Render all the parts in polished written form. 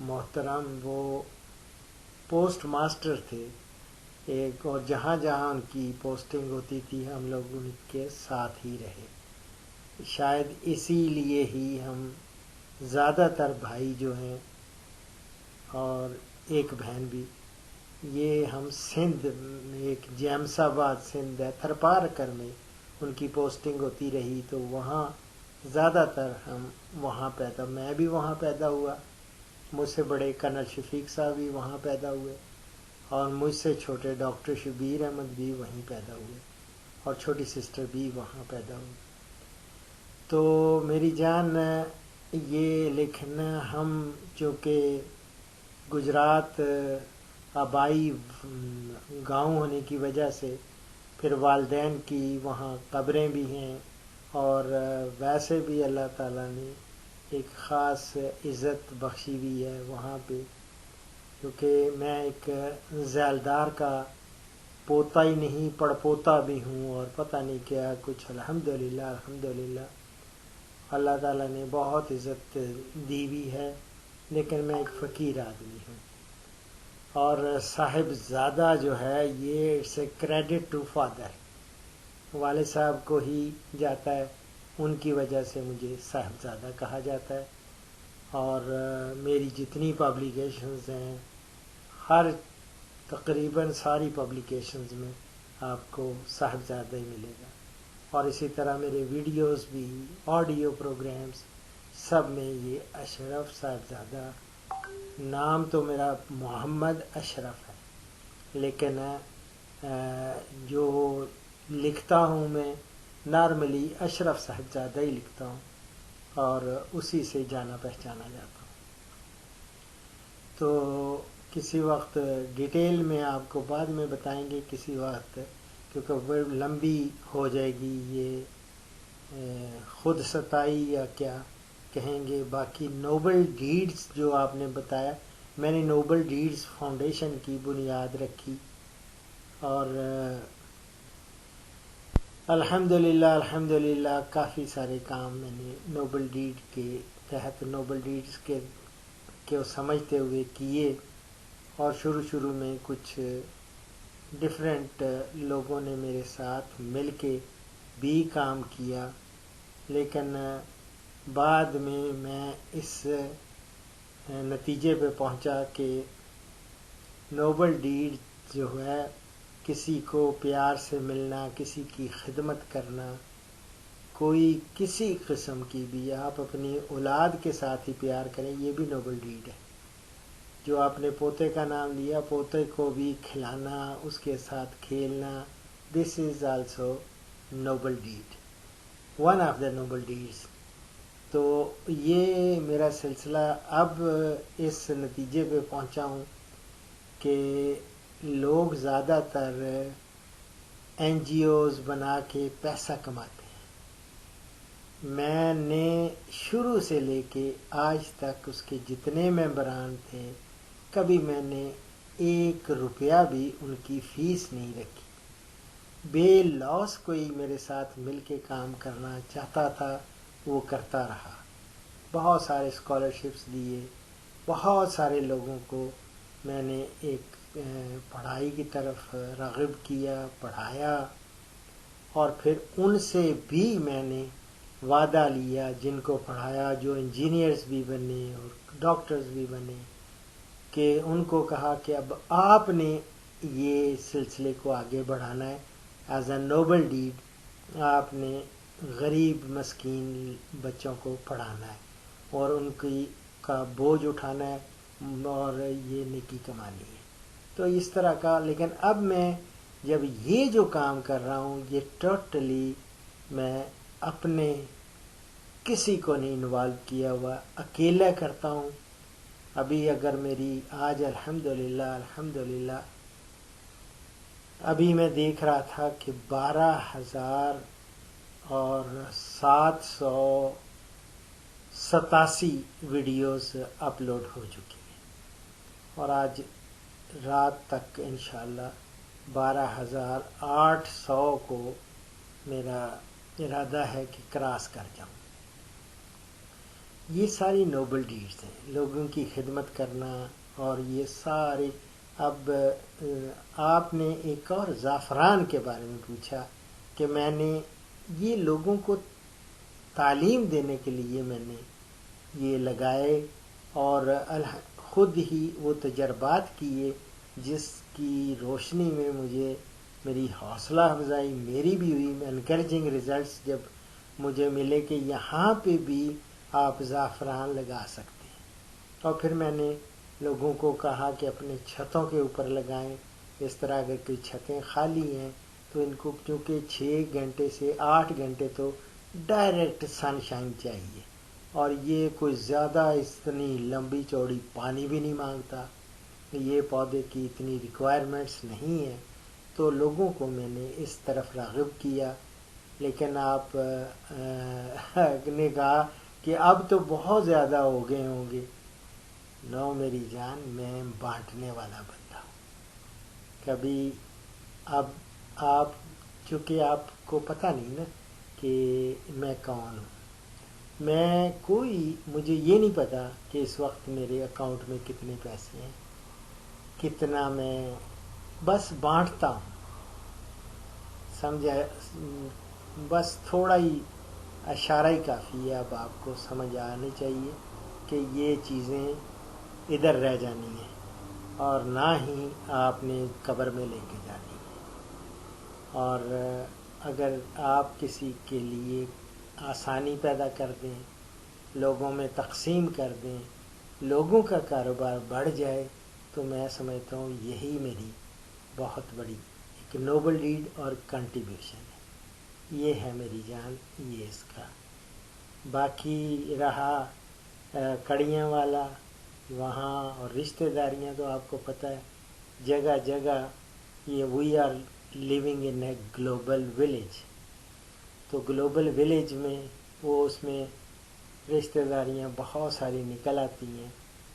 محترم وہ post master تھے ایک، اور جہاں جہاں ان کی پوسٹنگ ہوتی تھی ہم لوگ ان کے ساتھ ہی رہے. شاید اسی لیے ہی ہم زیادہ تر بھائی جو ہیں اور ایک بہن بھی، یہ ہم سندھ میں ایک جیمس آباد سندھ ہے تھرپارکر میں ان کی پوسٹنگ ہوتی رہی، تو وہاں زیادہ تر ہم وہاں پیدا، میں بھی وہاں پیدا ہوا، مجھ سے بڑے کرنل شفیق صاحب بھی وہاں پیدا ہوئے، اور مجھ سے چھوٹے ڈاکٹر شبیر احمد بھی وہیں پیدا ہوئے، اور چھوٹی سسٹر بھی وہاں پیدا ہوئی. تو میری جان یہ لیکن ہم چونکہ گجرات آبائی گاؤں ہونے کی وجہ سے، پھر والدین کی وہاں قبریں بھی ہیں، اور ویسے بھی اللہ تعالیٰ نے ایک خاص عزت بخشی ہوئی ہے وہاں پہ، کیونکہ میں ایک ذیلدار کا پوتا ہی نہیں پڑ پوتا بھی ہوں، اور پتہ نہیں کیا کچھ. الحمدللہ الحمدللہ اللہ تعالیٰ نے بہت عزت دی ہوئی ہے، لیکن میں ایک فقیر آدمی ہوں. اور صاحب زادہ جو ہے یہ it's a credit to father, والد صاحب کو ہی جاتا ہے، ان کی وجہ سے مجھے صاحب زادہ کہا جاتا ہے. اور میری جتنی پبلیکیشنز ہیں، ہر تقریباً ساری پبلیکیشنز میں آپ کو صاحب زادہ ہی ملے گا. اور اسی طرح میرے ویڈیوز بھی، آڈیو پروگرامز، سب میں یہ اشرف صاحب زادہ. نام تو میرا محمد اشرف ہے، لیکن جو لکھتا ہوں میں نارملی اشرف صاحب زادہ ہی لکھتا ہوں، اور اسی سے جانا پہچانا جاتا ہوں. تو کسی وقت ڈیٹیل میں آپ کو بعد میں بتائیں گے کسی وقت، کیونکہ وہ لمبی ہو جائے گی یہ خود ستائی یا کیا کہیں گے. باقی نوبل ڈیڈز جو آپ نے بتایا، میں نے نوبل ڈیڈز فاؤنڈیشن کی بنیاد رکھی، اور الحمدللہ الحمدللہ کافی سارے کام میں نے نوبل ڈیڈ کے تحت، نوبل ڈیڈز کے سمجھتے ہوئے کیے. اور شروع میں کچھ ڈفرینٹ لوگوں نے میرے ساتھ مل کے بھی کام کیا، لیکن بعد میں اس نتیجے پہ پہنچا کہ نوبل ڈیڈ جو ہے، کسی کو پیار سے ملنا، کسی کی خدمت کرنا، کوئی کسی قسم کی بھی، آپ اپنی اولاد کے ساتھ ہی پیار کریں، یہ بھی نوبل ڈیڈ ہے. جو آپ نے پوتے کا نام لیا، پوتے کو بھی کھلانا، اس کے ساتھ کھیلنا، this is also noble deed, one of the noble deeds. تو یہ میرا سلسلہ اب اس نتیجے پہ پہنچا ہوں کہ لوگ زیادہ تر این جی اوز بنا کے پیسہ کماتے ہیں. میں نے شروع سے لے کے آج تک اس کے جتنے ممبران تھے، کبھی میں نے 1 روپیہ بھی ان کی فیس نہیں رکھی. بے لوس کوئی میرے ساتھ مل کے کام کرنا چاہتا تھا وہ کرتا رہا. بہت سارے اسکالرشپس دیے، بہت سارے لوگوں کو میں نے ایک پڑھائی کی طرف راغب کیا، پڑھایا، اور پھر ان سے بھی میں نے وعدہ لیا، جن کو پڑھایا، جو انجینئرز بھی بنے اور ڈاکٹرز بھی بنے، کہ ان کو کہا کہ اب آپ نے یہ سلسلے کو آگے بڑھانا ہے. ایز اے نوبل ڈیڈ آپ نے غریب مسکین بچوں کو پڑھانا ہے، اور ان کی کا بوجھ اٹھانا ہے، اور یہ نیکی کمانی ہے. تو اس طرح کا. لیکن اب میں جب یہ جو کام کر رہا ہوں، یہ ٹوٹلی میں اپنے کسی کو نہیں انوالو کیا ہوا، اکیلا کرتا ہوں. ابھی اگر میری آج الحمدللہ ابھی میں دیکھ رہا تھا کہ 12,787 ویڈیوز اپلوڈ ہو چکی ہیں، اور آج رات تک انشاءاللہ 12,800 کو میرا ارادہ ہے کہ کراس کر جاؤں. یہ ساری نوبل ڈیڈز ہیں، لوگوں کی خدمت کرنا، اور یہ سارے. اب آپ نے ایک اور زعفران کے بارے میں پوچھا کہ میں نے یہ لوگوں کو تعلیم دینے کے لیے میں نے یہ لگائے، اور خود ہی وہ تجربات کیے جس کی روشنی میں مجھے میری حوصلہ افزائی میری بھی ہوئی، انکریجنگ ریزلٹس جب مجھے ملے کہ یہاں پہ بھی آپ زعفران لگا سکتے ہیں. اور پھر میں نے لوگوں کو کہا کہ اپنے چھتوں کے اوپر لگائیں. اس طرح اگر کوئی چھتیں خالی ہیں تو ان کو کیونکہ 6 گھنٹے سے 8 گھنٹے تو ڈائریکٹ سن شائن چاہیے، اور یہ کوئی زیادہ اتنی لمبی چوڑی پانی بھی نہیں مانگتا، یہ پودے کی اتنی ریکوائرمنٹس نہیں ہیں. تو لوگوں کو میں نے اس طرف راغب کیا. لیکن آپ نے کہا کہ اب تو بہت زیادہ ہو گئے ہوں گے. نو میری جان، میں بانٹنے والا بندہ ہوں. کبھی اب آپ چونکہ آپ کو پتہ نہیں نا کہ میں کون ہوں، مجھے یہ نہیں پتا کہ اس وقت میرے اکاؤنٹ میں کتنے پیسے ہیں، کتنا میں بس بانٹتا ہوں. سمجھا؟ بس تھوڑا ہی اشارہ ہی کافی ہے. اب آپ کو سمجھ آنی چاہیے کہ یہ چیزیں ادھر رہ جانی ہیں اور نہ ہی آپ نے قبر میں لے کے جانی ہے. اور اگر آپ کسی کے لیے آسانی پیدا کر دیں، لوگوں میں تقسیم کر دیں، لوگوں کا کاروبار بڑھ جائے، تو میں سمجھتا ہوں یہی میری بہت بڑی ایک نوبل ڈیڈ اور کنٹریبیوشن ہے. یہ ہے میری جان، یہ اس کا. باقی رہا کڑیاں والا وہاں اور رشتہ داریاں، تو آپ کو پتہ ہے جگہ جگہ یہ we are living in a global village. تو گلوبل ولیج میں اس میں رشتہ داریاں بہت ساری نکل آتی ہیں،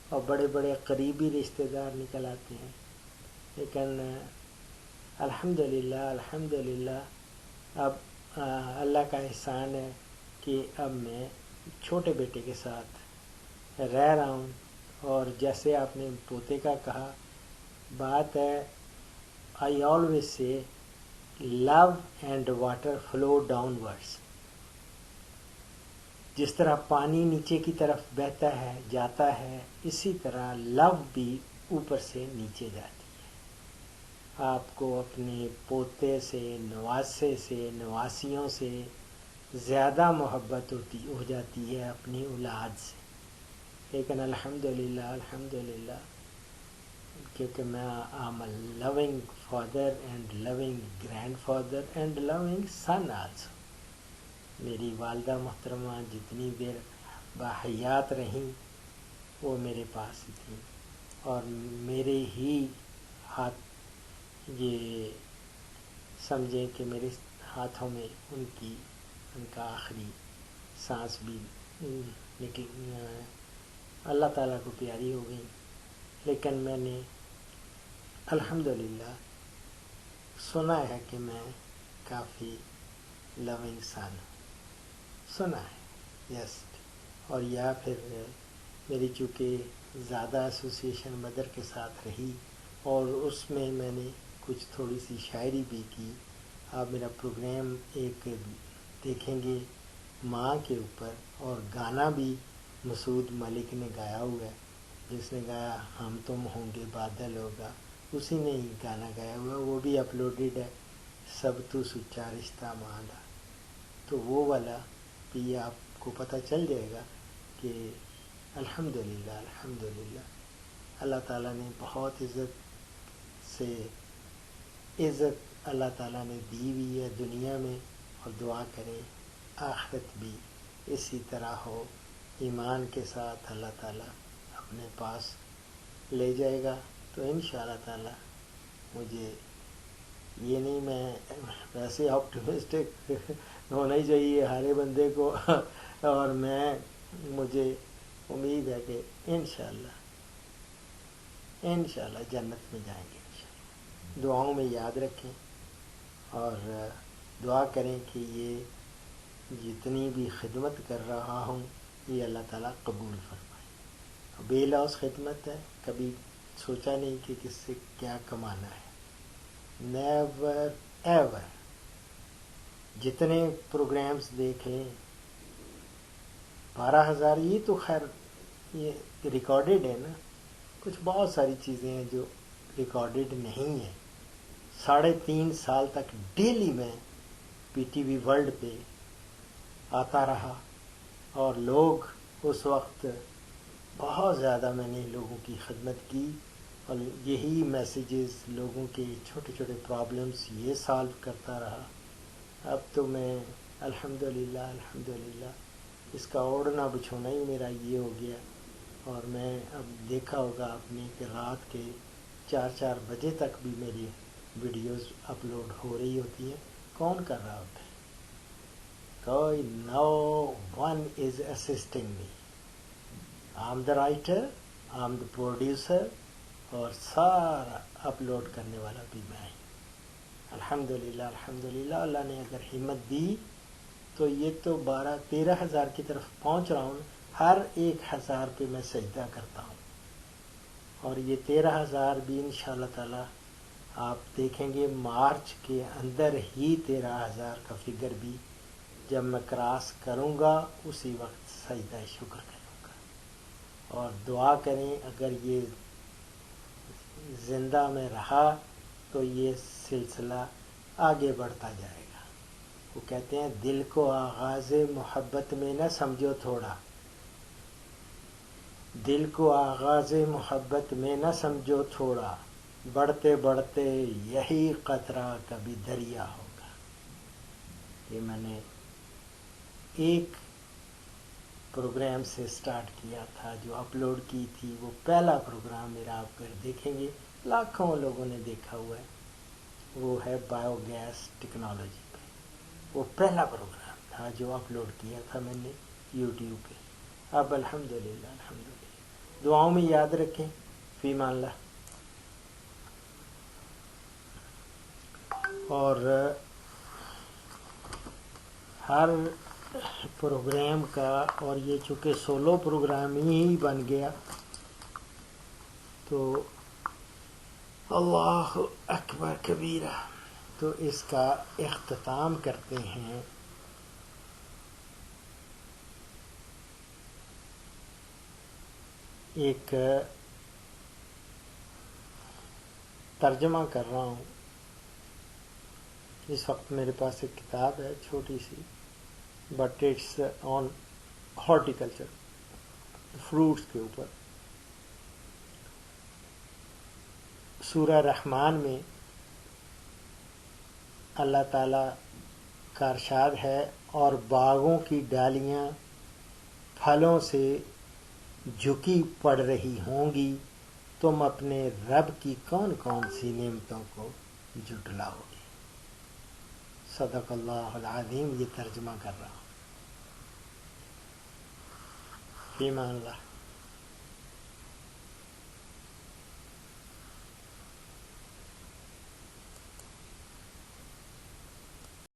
اور بڑے بڑے قریبی رشتہ دار نکل آتے ہیں. لیکن الحمدللہ اب اللہ کا احسان ہے کہ اب میں چھوٹے بیٹے کے ساتھ رہ رہا ہوں. اور جیسے آپ نے پوتے کا کہا، بات ہے I always say love and water flow downwards. جس طرح پانی نیچے کی طرف بہتا ہے جاتا ہے، اسی طرح لو بھی اوپر سے نیچے جاتی ہے. آپ کو اپنے پوتے سے، نواسے سے، نواسیوں سے زیادہ محبت ہو جاتی ہے اپنی اولاد سے. لیکن الحمدللہ کیونکہ میں am a loving father and loving grand father and loving son also. میری والدہ محترمہ جتنی دیر باحیات رہیں وہ میرے پاس ہی تھیں، اور میرے ہی ہاتھ، یہ سمجھیں کہ میرے ہاتھوں میں ان کا آخری سانس بھی نکل اللہ تعالیٰ کو پیاری ہو گئی. لیکن میں نے الحمدللہ سنا ہے کہ میں کافی لونگ سن سنا ہے، یس. اور یا پھر میری چونکہ زیادہ ایسوسیشن مدر کے ساتھ رہی، اور اس میں میں نے کچھ تھوڑی سی شاعری بھی کی. آپ میرا پروگرام ایک دیکھیں گے ماں کے اوپر، اور گانا بھی مسعود ملک نے گایا ہوا ہے، جس نے گایا ہم تم ہوں گے بادل ہوگا، اسی نے ہی گانا گایا ہوا، وہ بھی اپلوڈڈ ہے. سب تو سچا رشتہ مانا، تو وہ والا بھی آپ کو پتہ چل جائے گا کہ الحمدللہ اللہ تعالیٰ نے بہت عزت اللہ تعالیٰ نے دی ہوئی ہے دنیا میں. اور دعا کریں آخرت بھی اسی طرح ہو، ایمان کے ساتھ اللہ تعالیٰ اپنے پاس لے جائے گا. تو انشاءاللہ تعالیٰ مجھے یہ نہیں، میں ویسے آپٹیمسٹک ہونا ہی چاہیے ہر بندے کو، اور مجھے امید ہے کہ انشاءاللہ جنت میں جائیں گے انشاءاللہ. دعاؤں میں یاد رکھیں اور دعا کریں کہ یہ جتنی بھی خدمت کر رہا ہوں یہ اللہ تعالیٰ قبول فرمائے. بے لوس خدمت ہے، کبھی سوچا نہیں کہ کس سے کیا کمانا ہے. Never ever. جتنے پروگرامز دیکھ لیں 12,000، یہ تو خیر یہ ریکارڈڈ ہے نا. کچھ بہت ساری چیزیں ہیں جو ریکارڈڈ نہیں ہیں. 3.5 سال تک ڈیلی میں پی ٹی وی ورلڈ پہ آتا رہا، اور لوگ اس وقت بہت زیادہ میں نے لوگوں کی خدمت کی، اور یہی میسیجز لوگوں کے چھوٹے چھوٹے پرابلمس یہ سالو کرتا رہا. اب تو میں الحمدللہ اس کا اوڑھنا بچھونا ہی میرا یہ ہو گیا. اور میں اب دیکھا ہوگا آپ نے کہ رات کے 4 بجے تک بھی میری ویڈیوز اپلوڈ ہو رہی ہوتی ہیں. کون کر رہا ہوتا ہے؟ کوئی no one is assisting me. I am the writer, I am the producer, اور سارا اپلوڈ کرنے والا بھی میں ہی. الحمدللہ اللہ نے اگر ہمت دی تو یہ تو 13,000 کی طرف پہنچ رہا ہوں. ہر 1,000 پہ میں سجدہ کرتا ہوں، اور یہ 13,000 بھی انشاءاللہ تعالی آپ دیکھیں گے مارچ کے اندر ہی 13,000 کا فگر بھی جب میں کراس کروں گا اسی وقت سجدہ شکر کروں گا. اور دعا کریں اگر یہ زندہ میں رہا تو یہ سلسلہ آگے بڑھتا جائے گا. وہ کہتے ہیں دل کو آغاز محبت میں نہ سمجھو تھوڑا، دل کو آغاز محبت میں نہ سمجھو تھوڑا، بڑھتے بڑھتے یہی قطرہ کبھی دریا ہوگا. یہ میں نے ایک پروگرام سے سٹارٹ کیا تھا جو اپلوڈ کی تھی. وہ پہلا پروگرام میرا آپ کر دیکھیں گے، لاکھوں لوگوں نے دیکھا ہوا ہے. وہ ہے بایو گیس ٹیکنالوجی پہ. وہ پہلا پروگرام تھا جو اپلوڈ کیا تھا میں نے یوٹیوب پہ. اب الحمدللہ دعاؤں میں یاد رکھیں. فی امان اللہ. اور ہر پروگرام کا، اور یہ چونکہ سولو پروگرام ہی بن گیا تو اللہ اکبر کبیرہ، تو اس کا اختتام کرتے ہیں ایک ترجمہ کر رہا ہوں. اس وقت میرے پاس ایک کتاب ہے چھوٹی سی، but it's on horticulture, fruits کے اوپر. سورہ رحمان میں اللہ تعالیٰ کا ارشاد ہے، اور باغوں کی ڈالیاں پھلوں سے جھکی پڑ رہی ہوں گی، تم اپنے رب کی کون کون سی نعمتوں کو جھٹلاؤ گے. صدق اللہ العظیم. یہ ترجمہ کر رہا ہوں. فی امان اللہ.